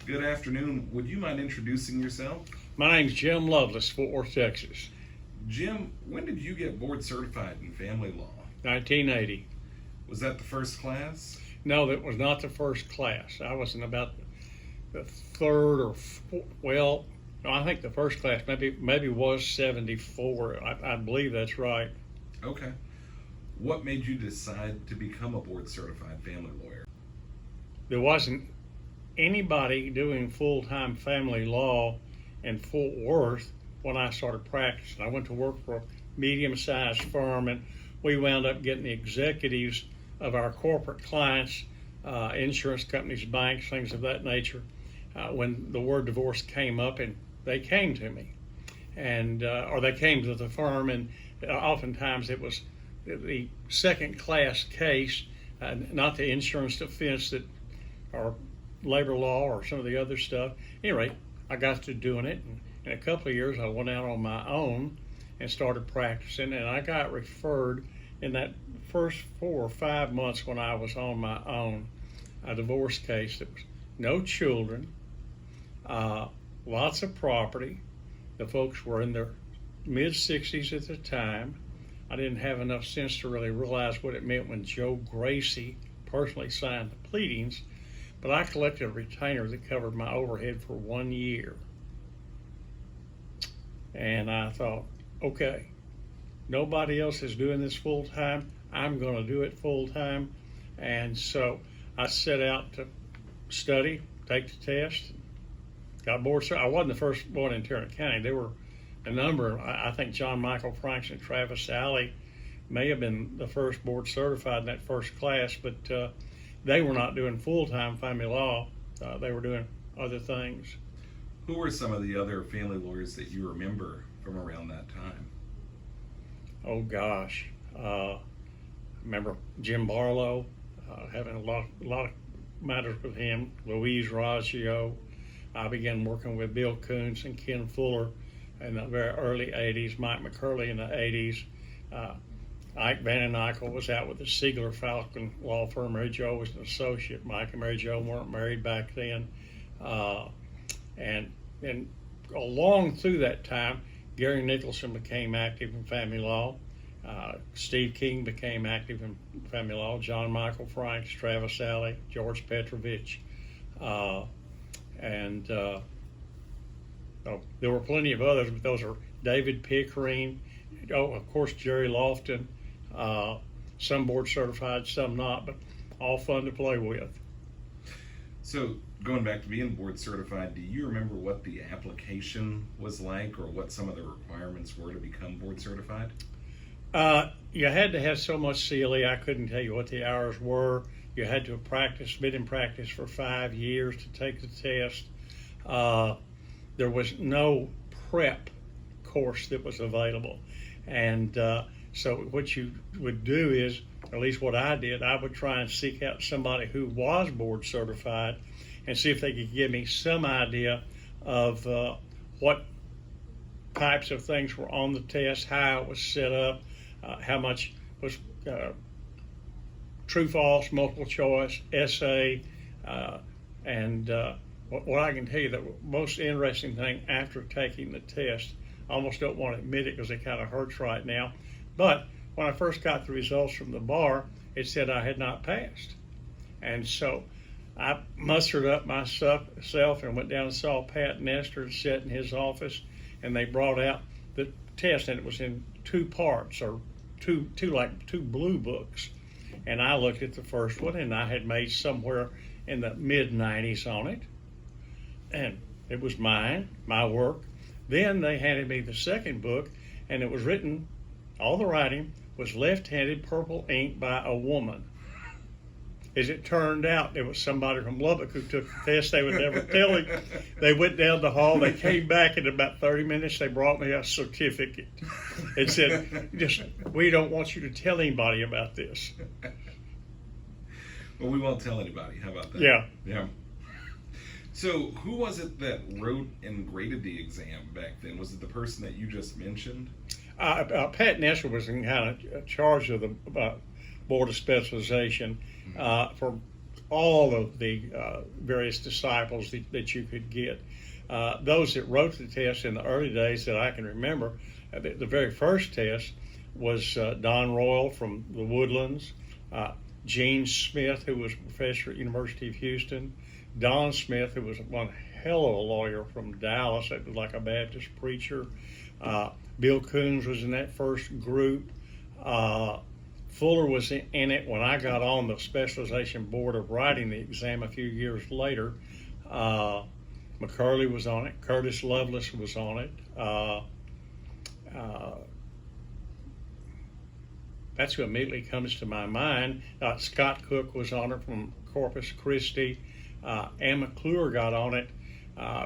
Good afternoon. Would you mind introducing yourself? My name's Jim Loveless, Fort Worth, Texas. Jim, when did you get board certified in family law? 1980. Was that the first class? No, that was not the first class. I was in about the third or fourth, well, no, I think the first class maybe was 74. I believe that's right. Okay. What made you decide to become a board certified family lawyer? There wasn't anybody doing full-time family law in Fort Worth when I started practicing. I went to work for a medium-sized firm, and we wound up getting the executives of our corporate clients, insurance companies, banks, things of that nature, when the word divorce came up, and they came to me, and or they came to the firm, and oftentimes it was the second-class case, not the insurance defense that, or labor law or some of the other stuff. Anyway, I got to doing it, and in a couple of years I went out on my own and started practicing, and I got referred in that first 4 or 5 months when I was on my own, a divorce case that was no children, lots of property. The folks were in their mid-60s at the time. I didn't have enough sense to really realize what it meant when Joe Gracie personally signed the pleadings, but I collected a retainer that covered my overhead for 1 year. And I thought, okay, nobody else is doing this full time. I'm going to do it full time. And so I set out to study, take the test, got board certified. I wasn't the first one in Tarrant County. There were a number. I think John Michael Franks and Travis Alley may have been the first board certified in that first class, but they were not doing full-time family law. They were doing other things. Who were some of the other family lawyers that you remember from around that time? Oh gosh, remember Jim Barlow, having a lot of matters with him. Louise Raggio. I began working with Bill Coons and Ken Fuller in the very early 80s, Mike McCurley in the 80s. Ike Van Eyck was out with the Siegler Falcon law firm. Mary Jo was an associate. Mike and Mary Jo weren't married back then. And along through that time, Gary Nicholson became active in family law. Steve King became active in family law. John Michael Franks, Travis Alley, George Petrovich. There were plenty of others, but those are David Pickering. Oh, of course, Jerry Lofton. Some board certified, some not, but all fun to play with. So going back to being board certified, do you remember what the application was like or what some of the requirements were to become board certified? You had to have so much CLE, I couldn't tell you what the hours were. You had to have been in practice for 5 years to take the test. There was no prep course that was available. And so what you would do is, at least what I did, I would try and seek out somebody who was board certified and see if they could give me some idea of what types of things were on the test, how it was set up, how much was true, false, multiple choice, essay, and what I can tell you, the most interesting thing after taking the test, I almost don't want to admit it because it kind of hurts right now, but when I first got the results from the bar, it said I had not passed. And so I mustered up myself and went down and saw Pat Nestor sit in his office, and they brought out the test, and it was in 2 parts, or two blue books. And I looked at the first one, and I had made somewhere in the mid-90s on it. And it was mine, my work. Then they handed me the second book, and it was written, all the writing was left-handed purple ink by a woman. As it turned out, it was somebody from Lubbock who took the test. They would never tell him. They went down the hall. They came back in about 30 minutes. They brought me a certificate. It said, we don't want you to tell anybody about this. Well, we won't tell anybody. How about that? Yeah. So who was it that wrote and graded the exam back then? Was it the person that you just mentioned? Pat Nestor was in kind of charge of the Board of Specialization for all of the various disciples that you could get. Those that wrote the test in the early days that I can remember, the very first test was Don Royal from the Woodlands, Gene Smith, who was a professor at University of Houston, Don Smith, who was one hell of a lawyer from Dallas, that was like a Baptist preacher. Bill Coons was in that first group. Fuller was in it when I got on the specialization board of writing the exam a few years later. McCurley was on it. Curtis Loveless was on it. That's who immediately comes to my mind. Scott Cook was on it from Corpus Christi. Ann McClure got on it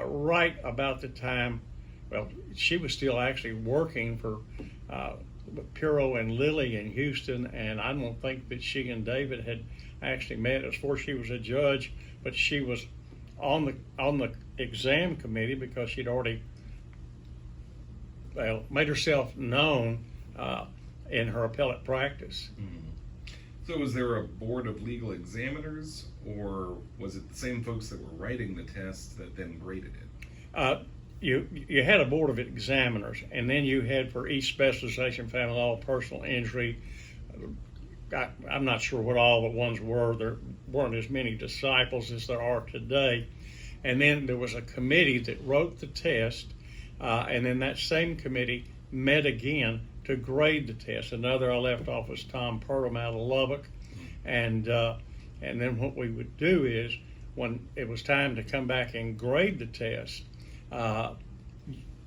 right about the time, well, she was still actually working for Puro and Lilly in Houston, and I don't think that she and David had actually met. It was before she was a judge, but she was on the exam committee because she'd already made herself known in her appellate practice. Mm-hmm. So was there a board of legal examiners, or was it the same folks that were writing the test that then graded it? You had a board of examiners, and then you had for each specialization, family law, personal injury. I'm not sure what all the ones were. There weren't as many disciples as there are today. And then there was a committee that wrote the test, and then that same committee met again to grade the test. Another I left off was Tom Purdom out of Lubbock, and then what we would do is when it was time to come back and grade the test,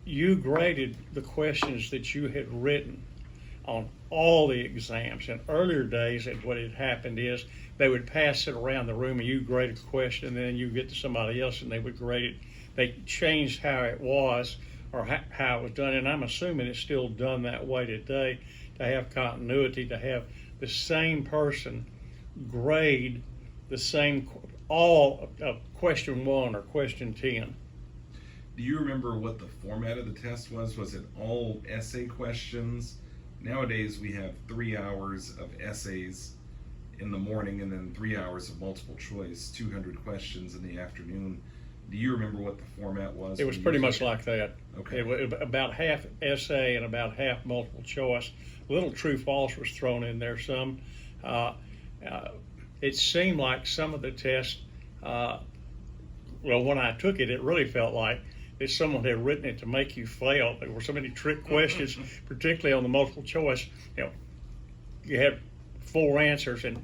you graded the questions that you had written on all the exams. In earlier days, what had happened is they would pass it around the room and you grade a question, and then you get to somebody else and they would grade it. They changed how it was or how it was done, and I'm assuming it's still done that way today, to have continuity, to have the same person grade the same, all of question 1 or question 10. Do you remember what the format of the test was? Was it all essay questions? Nowadays we have 3 hours of essays in the morning and then 3 hours of multiple choice, 200 questions in the afternoon. Do you remember what the format was? It was pretty much like that. Okay. It was about half essay and about half multiple choice. A little true false was thrown in there some. It seemed like some of the tests, well, when I took it, it really felt like that someone had written it to make you fail. There were so many trick questions, particularly on the multiple choice. You had 4 answers and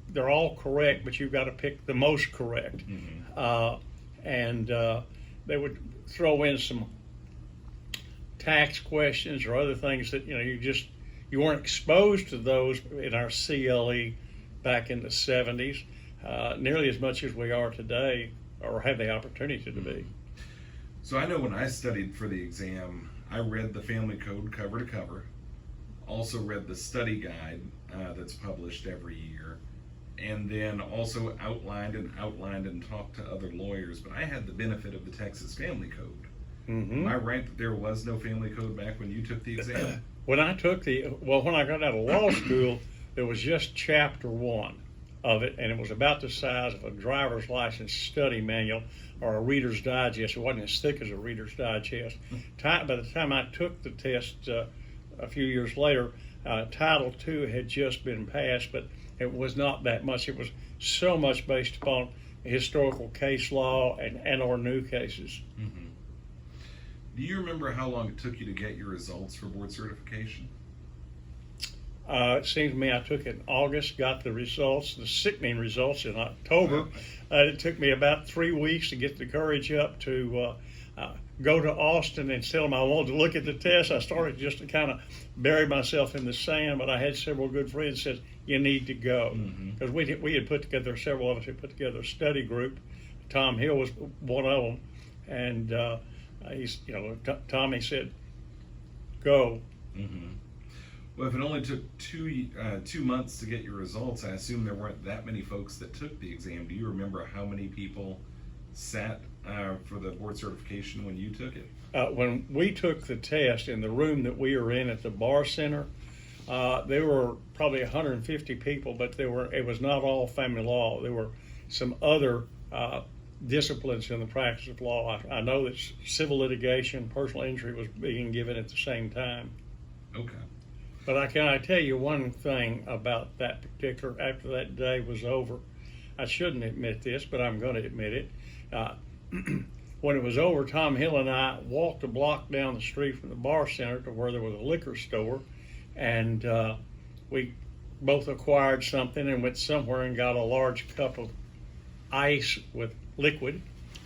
they're all correct, but you've got to pick the most correct. Mm-hmm. And they would throw in some tax questions or other things that you weren't exposed to those in our CLE back in the 70s nearly as much as we are today, or have the opportunity to be. So I know when I studied for the exam, I read the family code cover to cover, also read the study guide that's published every year, and then also outlined and talked to other lawyers. But I had the benefit of the Texas Family Code. Mm-hmm. Am I right that there was no family code back when you took the exam? When I got out of law school, there was just chapter 1 of it, and it was about the size of a driver's license study manual or a Reader's Digest. It wasn't as thick as a Reader's Digest. By the time I took the test a few years later, Title II had just been passed, but it was not that much. It was so much based upon historical case law and or new cases. Mm-hmm. Do you remember how long it took you to get your results for board certification? It seems to me I took it in August, got the results, the sickening results in October. It took me about 3 weeks to get the courage up to go to Austin and tell them I wanted to look at the test. I started just to kind of bury myself in the sand, but I had several good friends that said, you need to go. Because we had put together, several of us had put together a study group. Tom Hill was one of them. And Tommy said, go. Mm-hmm. Well, if it only took 2 months to get your results, I assume there weren't that many folks that took the exam. Do you remember how many people sat for the board certification when you took it? When we took the test in the room that we were in at the Bar Center, there were probably 150 people, but it was not all family law. There were some other disciplines in the practice of law. I know that civil litigation, personal injury was being given at the same time. Okay. But can I tell you one thing about that particular, after that day was over? I shouldn't admit this, but I'm going to admit it. When it was over, Tom Hill and I walked a block down the street from the bar center to where there was a liquor store, and we both acquired something and went somewhere and got a large cup of ice with liquid,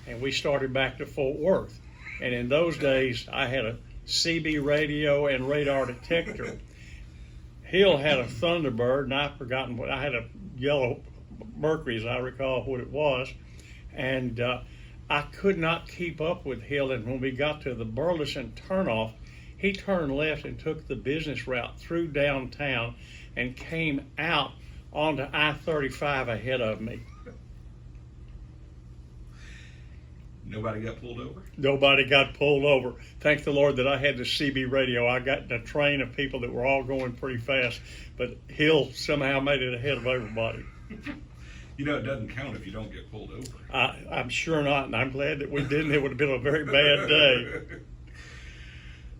and we started back to Fort Worth. And in those days, I had a CB radio and radar detector. Hill had a Thunderbird, and I've forgotten what, I had a yellow Mercury, as I recall what it was, and I could not keep up with Hill, and when we got to the Burleson turnoff, he turned left and took the business route through downtown and came out onto I-35 ahead of me. Nobody got pulled over? Nobody got pulled over. Thank the Lord that I had the CB radio. I got in a train of people that were all going pretty fast, but Hill somehow made it ahead of everybody. You know, it doesn't count if you don't get pulled over. I'm sure not, and I'm glad that we didn't. It would have been a very bad day.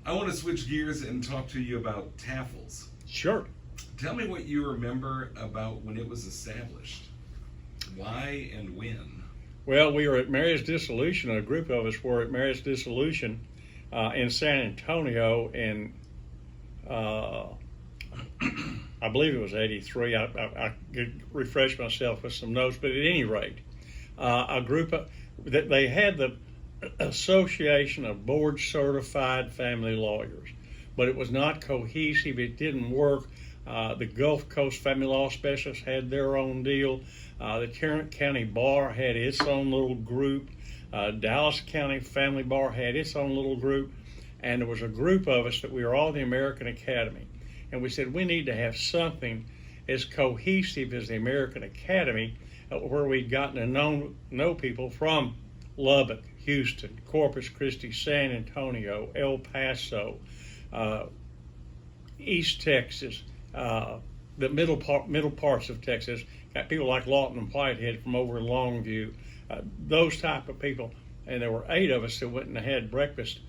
I want to switch gears and talk to you about TAFLS. Sure. Tell me what you remember about when it was established. Why and when? Well, we were at Marriage Dissolution. A group of us were at Marriage Dissolution in San Antonio in, I believe it was 83. I could refresh myself with some notes, but at any rate, a group of, that they had the Association of Board Certified Family Lawyers, but it was not cohesive. It didn't work. The Gulf Coast Family Law Specialists had their own deal. The Tarrant County Bar had its own little group. Dallas County Family Bar had its own little group. And there was a group of us that we were all the American Academy. And we said we need to have something as cohesive as the American Academy, where we'd gotten to know people from Lubbock, Houston, Corpus Christi, San Antonio, El Paso, East Texas, the middle parts of Texas. Got people like Lawton and Whitehead from over in Longview, those type of people. And there were 8 of us that went and had breakfast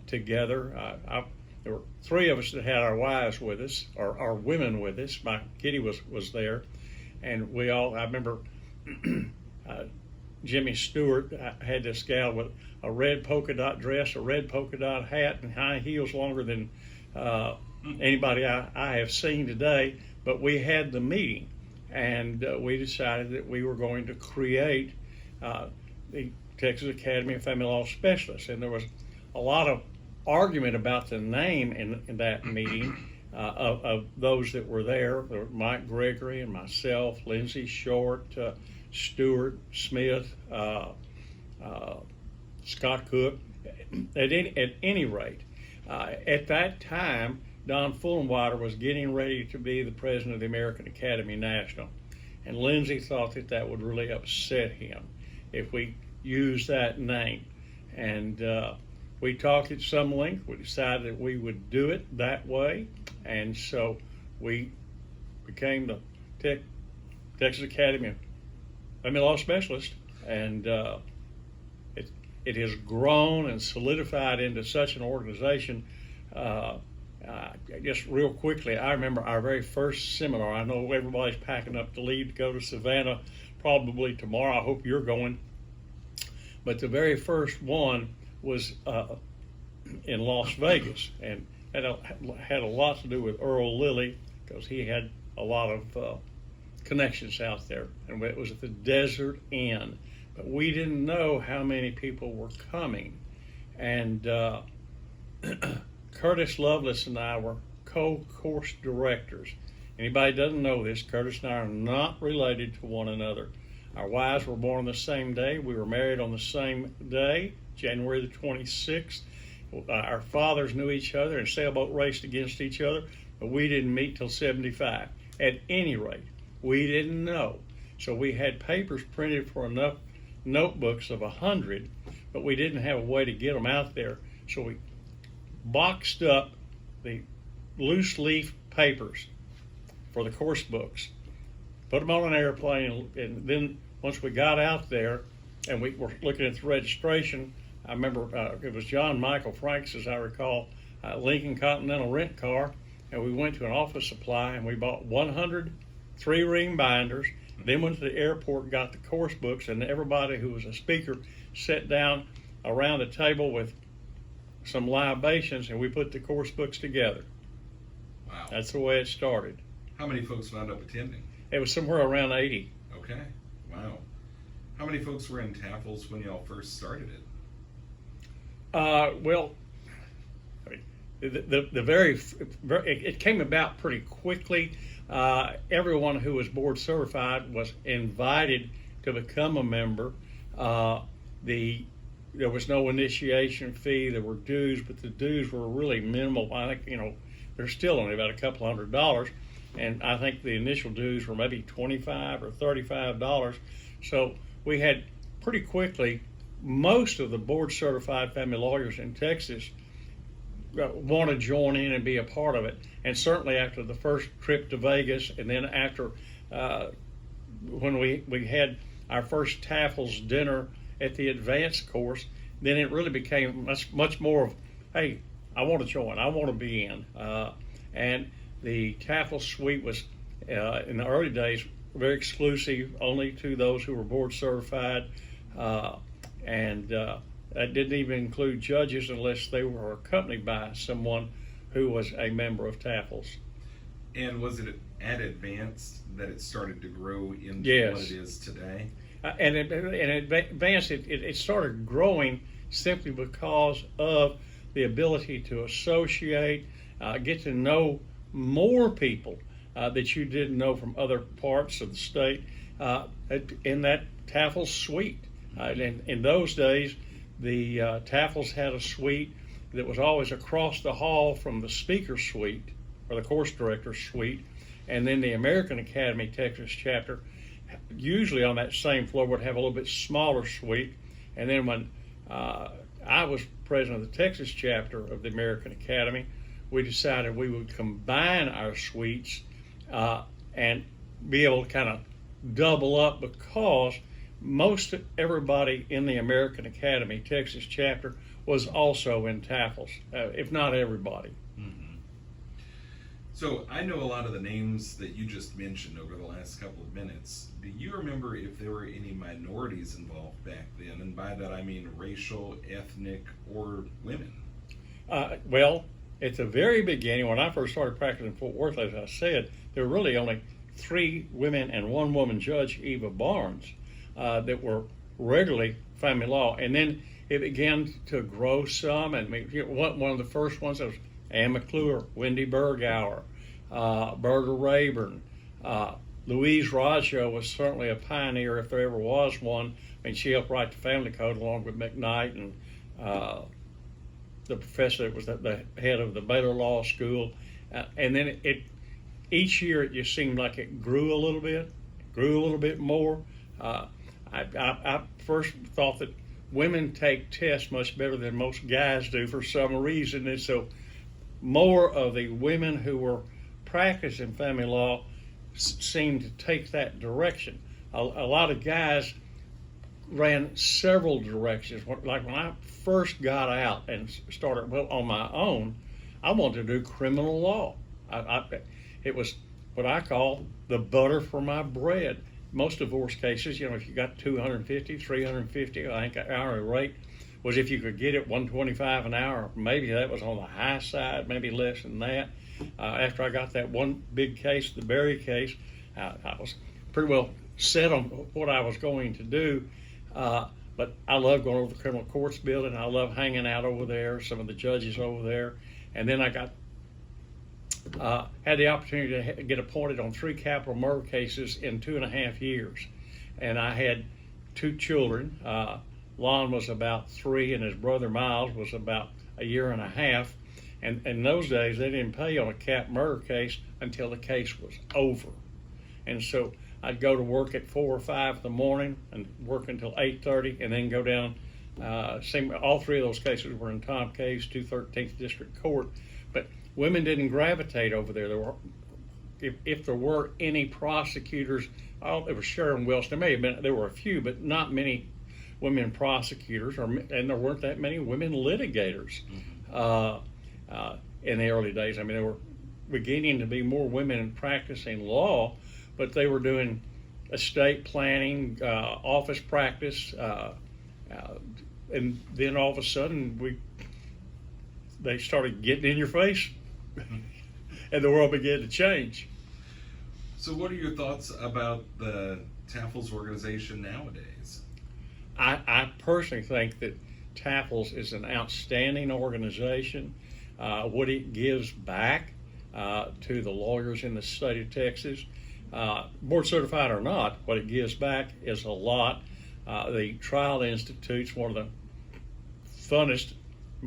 together. There were 3 of us that had our wives with us, or our women with us. My Kitty was there, and we all. I remember Jimmy Stewart had this gal with a red polka dot dress, a red polka dot hat, and high heels longer than anybody I have seen today. But we had the meeting, and we decided that we were going to create the Texas Academy of Family Law Specialists. And there was a lot of argument about the name in that meeting of those that were there. There were Mike Gregory and myself, Lindsay Short, Stewart Smith, Scott Cook. At any rate, at that time, Don Fullenwater was getting ready to be the president of the American Academy National. And Lindsay thought that would really upset him if we used that name. And we talked at some length. We decided that we would do it that way. And so we became the Texas Academy of Family Law Specialist. And it has grown and solidified into such an organization. Just real quickly, I remember our very first seminar. I know everybody's packing up to leave to go to Savannah probably tomorrow. I hope you're going. But the very first one was in Las Vegas, and had a lot to do with Earl Lilly, because he had a lot of connections out there. And it was at the Desert Inn. But we didn't know how many people were coming. And Curtis Loveless and I were co-course directors. Anybody doesn't know this, Curtis and I are not related to one another. Our wives were born on the same day. We were married on the same day, January the 26th. Our fathers knew each other and sailboat raced against each other, but we didn't meet till 75. At any rate, we didn't know. So we had papers printed for enough notebooks of 100, but we didn't have a way to get them out there. So we boxed up the loose leaf papers for the course books, put them on an airplane, and then once we got out there and we were looking at the registration, I remember it was John Michael Franks, as I recall, Lincoln Continental rent car, and we went to an office supply and we bought 100 3-ring binders. Then went to the airport and got the course books, and everybody who was a speaker sat down around the table with some libations, and we put the course books together. Wow. That's the way it started. How many folks wound up attending? It was somewhere around 80. Okay. Wow. How many folks were in TAFLS when y'all first started it? Well, it came about pretty quickly. Everyone who was board certified was invited to become a member. There was no initiation fee. There were dues, but the dues were really minimal. I think, they're still only about a couple $100, and I think the initial dues were maybe $25 or $35. So we had pretty quickly most of the board certified family lawyers in Texas want to join in and be a part of it. And certainly after the first trip to Vegas, and then after when we had our first TAFLS dinner at the advanced course, then it really became much more of, hey, I want to join, I want to be in. And the TAFLS suite was, in the early days, very exclusive, only to those who were board certified. And that didn't even include judges unless they were accompanied by someone who was a member of TAFLS. And was it at advanced that it started to grow into Yes. what it is today? And advanced, it started growing simply because of the ability to associate, get to know more people that you didn't know from other parts of the state in that TAFLS suite. In those days, the TAFLS had a suite that was always across the hall from the speaker suite or the course director's suite, and then the American Academy Texas chapter, usually on that same floor, would have a little bit smaller suite. And then when I was president of the Texas chapter of the American Academy, we decided we would combine our suites and be able to kind of double up, because most everybody in the American Academy Texas chapter was also in TAFLS, if not everybody. Mm-hmm. So I know a lot of the names that you just mentioned over the last couple of minutes. Do you remember if there were any minorities involved back then? And by that I mean racial, ethnic, or women. Well, at the very beginning, when I first started practicing in Fort Worth, as I said, there were really only 3 women and 1 woman judge, Eva Barnes, that were regularly family law. And then it began to grow some. And one of the first ones was Ann McClure, Wendy Bergauer, Berger Rayburn. Louise Raggio was certainly a pioneer, if there ever was one. I mean, she helped write the family code along with McKnight and the professor that was the head of the Baylor Law School. And then each year it just seemed like it grew a little bit more. I first thought that women take tests much better than most guys do for some reason, and so more of the women who were practicing family law seemed to take that direction. A lot of guys ran several directions. Like when I first got out and started on my own, I wanted to do criminal law. It was what I call the butter for my bread. Most divorce cases, if you got 250, 350, I think the hourly rate was, if you could get it, $125 an hour. Maybe that was on the high side, maybe less than that. After I got that one big case, the Berry case, I was pretty well set on what I was going to do. But I love going over the criminal courts building. I love hanging out over there, some of the judges over there. And then I had the opportunity to get appointed on 3 capital murder cases in 2.5 years. And I had 2 children. Lon was about 3 and his brother Miles was about 1.5 years. And in those days, they didn't pay on a cap murder case until the case was over. And so I'd go to work at 4 or 5 in the morning and work until 8:30, and then go down. All 3 of those cases were in Tom Cave's 213th District Court. But women didn't gravitate over there. There were if there were any prosecutors, it was Sharon Wilson. There were a few, but not many women prosecutors, and there weren't that many women litigators in the early days. I mean, there were beginning to be more women practicing law, but they were doing estate planning, office practice, and then all of a sudden they started getting in your face, and the world began to change. So what are your thoughts about the TAFLS organization nowadays? I personally think that TAFLS is an outstanding organization. What it gives back to the lawyers in the state of Texas, board certified or not, what it gives back is a lot. The Trial Institute's one of the funnest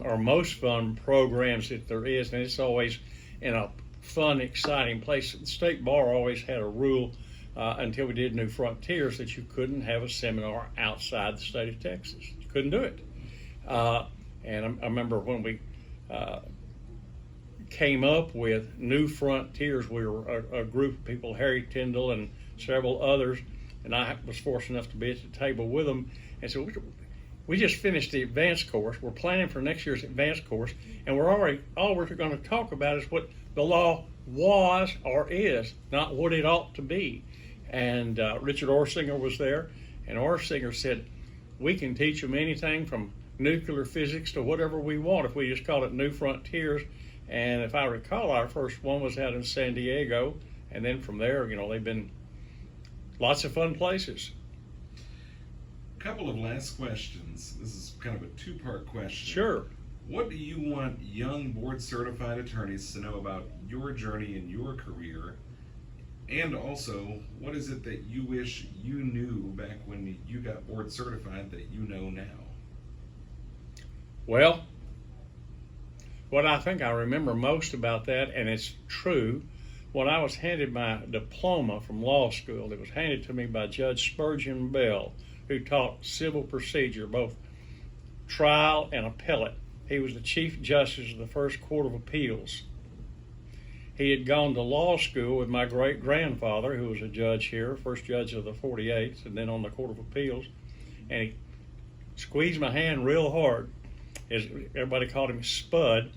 or most fun programs that there is, and it's always in a fun, exciting place. The state bar always had a rule until we did New Frontiers that you couldn't have a seminar outside the state of Texas. You couldn't do it. And I remember when we came up with New Frontiers, we were a group of people, Harry Tyndall and several others, and I was fortunate enough to be at the table with them. And so we just finished the advanced course. We're planning for next year's advanced course, and all we're going to talk about is what the law was or is, not what it ought to be. And Richard Orsinger was there, and Orsinger said, we can teach them anything from nuclear physics to whatever we want if we just call it New Frontiers. And if I recall, our first one was out in San Diego, and then from there, they've been lots of fun places. A couple of last questions. This is kind of a two-part question. Sure. What do you want young board-certified attorneys to know about your journey in your career? And also, what is it that you wish you knew back when you got board-certified that you know now? Well, what I think I remember most about that, and it's true, when I was handed my diploma from law school, it was handed to me by Judge Spurgeon Bell, who taught civil procedure, both trial and appellate. He was the Chief Justice of the First Court of Appeals. He had gone to law school with my great-grandfather, who was a judge here, first judge of the 48th, and then on the Court of Appeals, and he squeezed my hand real hard. Everybody called him Spud,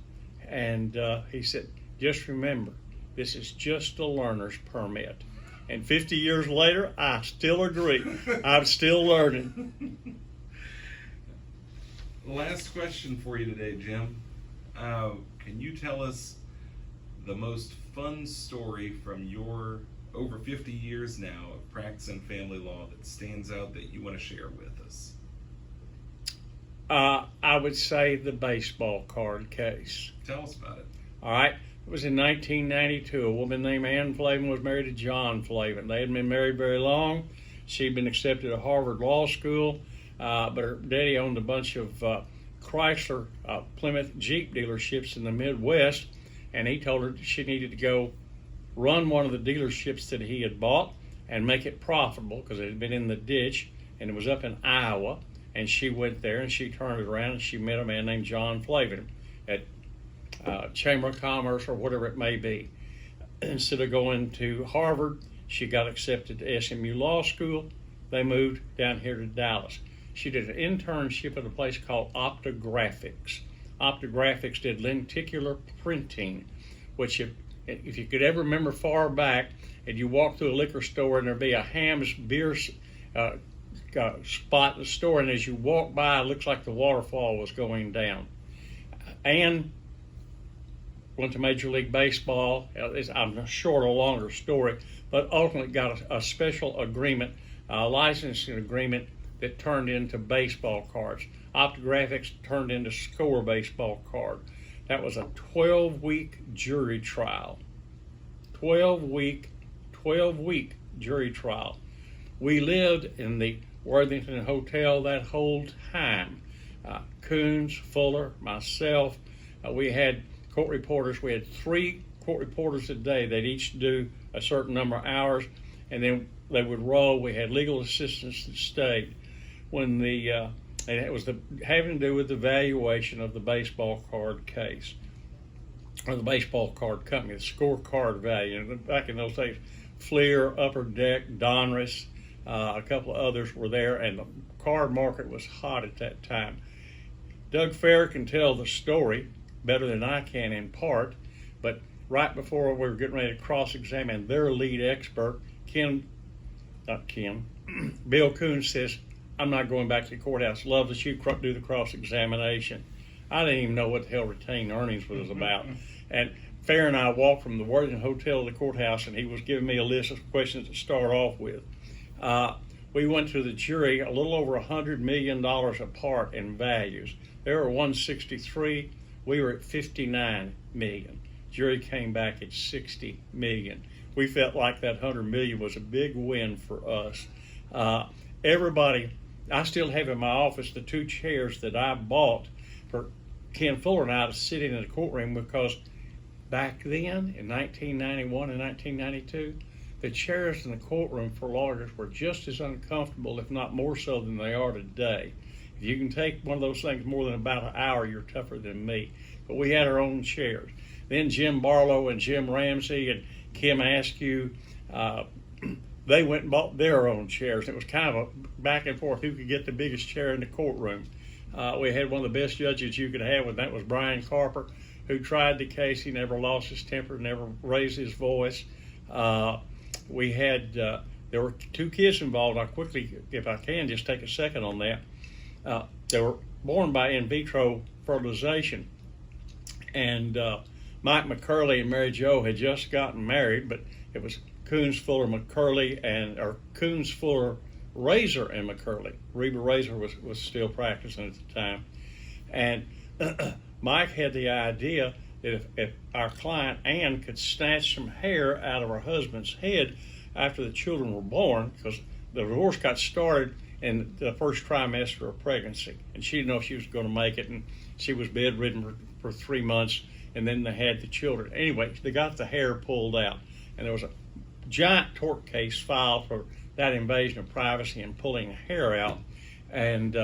and he said, just remember, this is just a learner's permit. And 50 years later, I still agree. I'm still learning. Last question for you today, Jim. Can you tell us the most fun story from your over 50 years now of practicing family law that stands out that you want to share with us? I would say the baseball card case. Tell us about it. All right. It was in 1992. A woman named Ann Flavin was married to John Flavin. They hadn't been married very long. She'd been accepted to Harvard Law School, but her daddy owned a bunch of Chrysler Plymouth Jeep dealerships in the Midwest, and he told her she needed to go run one of the dealerships that he had bought and make it profitable because it had been in the ditch, and it was up in Iowa. And she went there, and she turned it around, and she met a man named John Flavin at Chamber of Commerce or whatever it may be. Instead of going to Harvard, she got accepted to SMU Law School. They moved down here to Dallas. She did an internship at a place called Optographics. Optographics did lenticular printing, which if you could ever remember far back, and you walk through a liquor store and there'd be a Ham's beer spot in the store, and as you walk by, it looks like the waterfall was going down. And went to Major League Baseball. I'm short a longer story, but ultimately got a special agreement, a licensing agreement that turned into baseball cards. Optographics turned into Score baseball card. That was a 12-week jury trial. 12-week jury trial. We lived in the Worthington Hotel that whole time. Coons, Fuller, myself, we had court reporters. We had 3 court reporters a day. They'd each do a certain number of hours, and then they would roll. We had legal assistants that stayed. And it was having to do with the valuation of the baseball card case. or the baseball card company, the scorecard value. And back in those days, Fleer, Upper Deck, Donruss, a couple of others were there, and the card market was hot at that time. Doug Fair can tell the story better than I can in part, but right before we were getting ready to cross-examine their lead expert, Bill Coons says, "I'm not going back to the courthouse. Loveless, you do the cross-examination." I didn't even know what the hell retained earnings was about. And Fair and I walked from the Worthington Hotel to the courthouse, and he was giving me a list of questions to start off with. We went to the jury a little over $100 million apart in values. They were 163. We were at 59 million. Jury came back at 60 million. We felt like that 100 million was a big win for us. Everybody, I still have in my office the 2 chairs that I bought for Ken Fuller and I to sit in the courtroom, because back then in 1991 and 1992, the chairs in the courtroom for lawyers were just as uncomfortable, if not more so, than they are today. If you can take one of those things more than about an hour, you're tougher than me. But we had our own chairs. Then Jim Barlow and Jim Ramsey and Kim Askew, they went and bought their own chairs. It was kind of a back and forth who could get the biggest chair in the courtroom. We had one of the best judges you could have, and that was Brian Carper, who tried the case. He never lost his temper, never raised his voice. We had, there were 2 kids involved. I'll quickly, if I can, just take a second on that. They were born by in vitro fertilization. And Mike McCurley and Mary Jo had just gotten married, but it was Coons, Fuller, McCurley, or Coons, Fuller, Razor, and McCurley. Reba Razor was still practicing at the time. And Mike had the idea that if our client, Ann, could snatch some hair out of her husband's head after the children were born, because the divorce got started in the first trimester of pregnancy, and she didn't know if she was going to make it, and she was bedridden for 3 months, and then they had the children. Anyway, they got the hair pulled out, and there was a giant tort case filed for that invasion of privacy and pulling hair out, and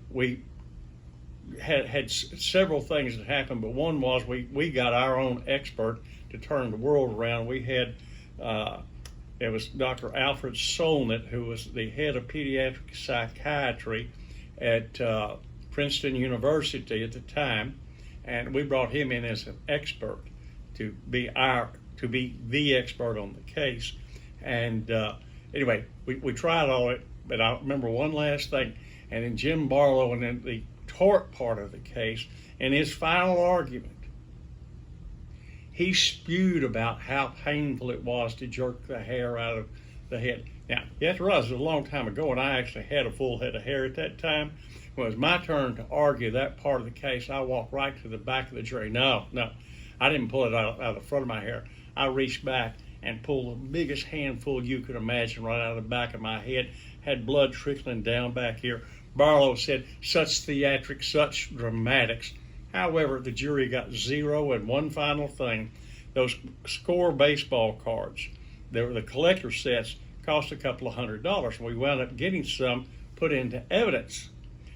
we had several things that happened, but one was we got our own expert to turn the world around. We had it was Dr. Alfred Solnit, who was the head of pediatric psychiatry at Princeton University at the time, and we brought him in as an expert to be the expert on the case. And anyway, we tried all it, but I remember one last thing, and then Jim Barlow, and then the tort part of the case, in his final argument, he spewed about how painful it was to jerk the hair out of the head. Now, you have to realize it was a long time ago, and I actually had a full head of hair at that time. When it was my turn to argue that part of the case, I walked right to the back of the jury. No, I didn't pull it out of the front of my hair. I reached back and pulled the biggest handful you could imagine right out of the back of my head. Had blood trickling down back here. Barlow said, "Such theatrics, such dramatics." However, the jury got 0, and one final thing. Those score baseball cards, they were the collector sets, cost a couple of $100. We wound up getting some put into evidence.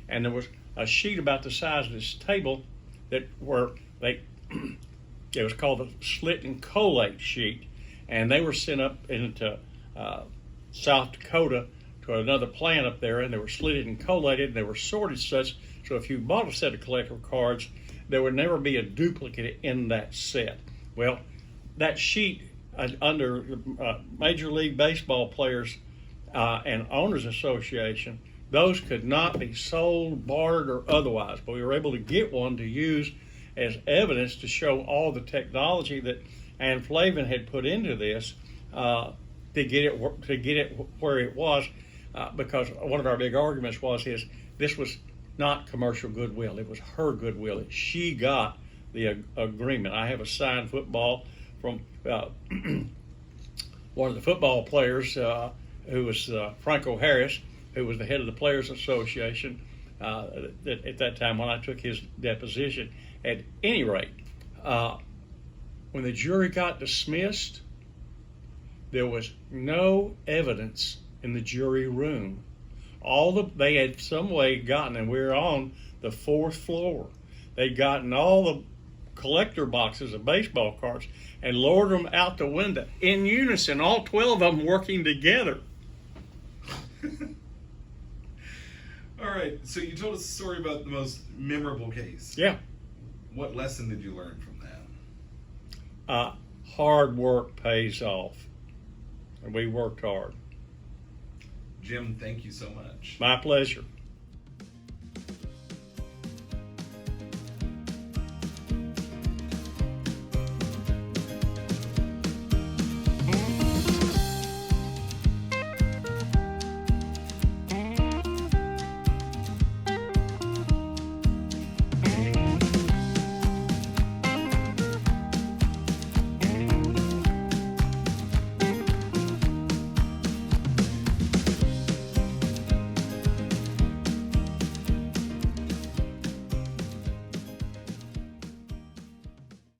And there was a sheet about the size of this table that it was called the slit and collate sheet. And they were sent up into South Dakota to another plant up there, and they were slitted and collated, and they were sorted such, so if you bought a set of collector cards, there would never be a duplicate in that set. Well, that sheet under Major League Baseball Players and Owners Association, those could not be sold, bartered, or otherwise, but we were able to get one to use as evidence to show all the technology that Ann Flavin had put into this to get it where it was, because one of our big arguments was this was not commercial goodwill. It was her goodwill. She got the agreement. I have a signed football from one of the football players who was Franco Harris, who was the head of the Players Association at that time when I took his deposition. At any rate, when the jury got dismissed, there was no evidence in the jury room. They had some way gotten, and we were on the 4th floor. They'd gotten all the collector boxes of baseball cards and lowered them out the window in unison, all 12 of them working together. All right, so you told us a story about the most memorable case. Yeah. What lesson did you learn from that? Hard work pays off. And we worked hard. Jim, thank you so much. My pleasure.